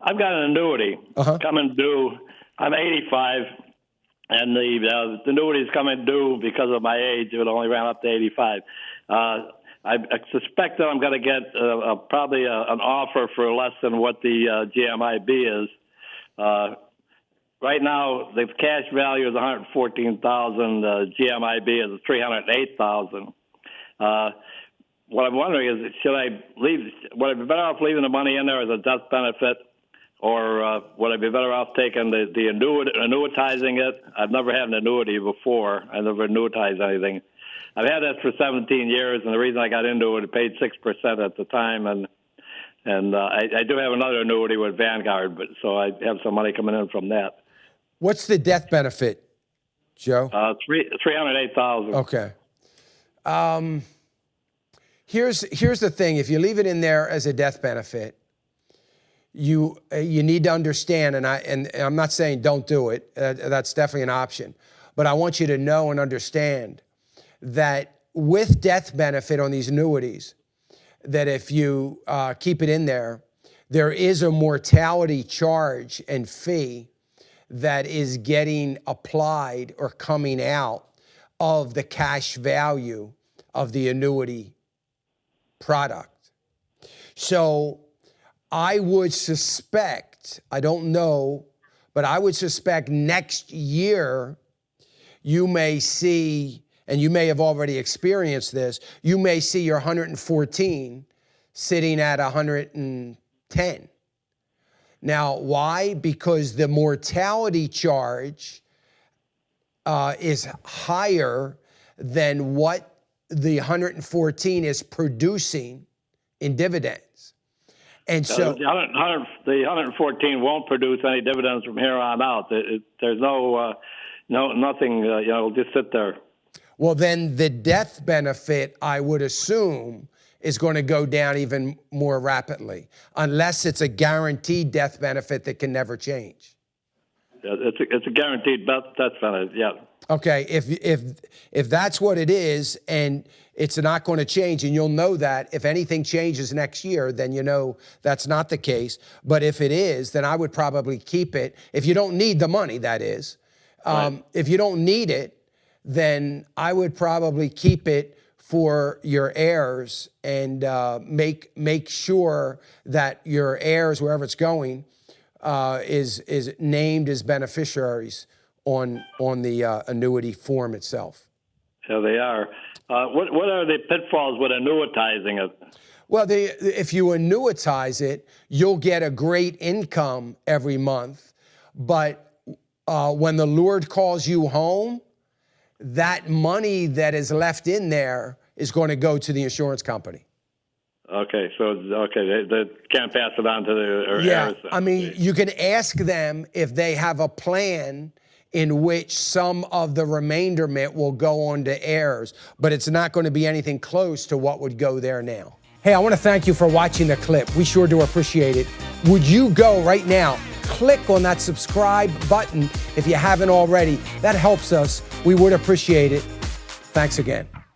I've got an annuity coming due. I'm 85, and the annuity is coming due because of my age. It only ran up to 85. I suspect that I'm going to get probably an offer for less than what the GMIB is. Right now, the cash value is $114,000. The GMIB is $308,000. What I'm wondering is, should I leave? Would I be better off leaving the money in there as a death benefit, or would I be better off taking the annuitizing it? I've never had an annuity before. I never annuitized anything. I've had that for 17 years, and the reason I got into it paid 6% at the time, and I do have another annuity with Vanguard, but so I have some money coming in from that. What's the death benefit, Joe? $308,000. Okay. Here's the thing. If you leave it in there as a death benefit, you need to understand, and I'm not saying don't do it. That's definitely an option. But I want you to know and understand that with death benefit on these annuities, that if you keep it in there, there is a mortality charge and fee that is getting applied or coming out of the cash value of the annuity product. So I would suspect, I don't know, but I would suspect next year you may see, and you may have already experienced this, you may see your 114 sitting at 110. Now, why? Because the mortality charge is higher than what the 114 is producing in dividends. And so the 114 won't produce any dividends from here on out. There's nothing, it'll just sit there. Well, then the death benefit, I would assume, is going to go down even more rapidly, unless it's a guaranteed death benefit that can never change. Yeah, it's a guaranteed death benefit, yeah. Okay, if that's what it is, and it's not going to change, and you'll know that if anything changes next year, then you know that's not the case. But if it is, then I would probably keep it. If you don't need the money, that is. Right. If you don't need it, then I would probably keep it for your heirs and make sure that your heirs, wherever it's going, is named as beneficiaries on the annuity form itself. So they are. What are the pitfalls with annuitizing it? Well, if you annuitize it, you'll get a great income every month. But when the Lord calls you home, that money that is left in there is going to go to the insurance company. Okay, so they can't pass it on to the heirs. I mean, you can ask them if they have a plan in which some of the remainderment will go on to heirs, but it's not going to be anything close to what would go there now. Hey, I want to thank you for watching the clip. We sure do appreciate it. Would you go right now, click on that subscribe button if you haven't already. That helps us. We would appreciate it. Thanks again.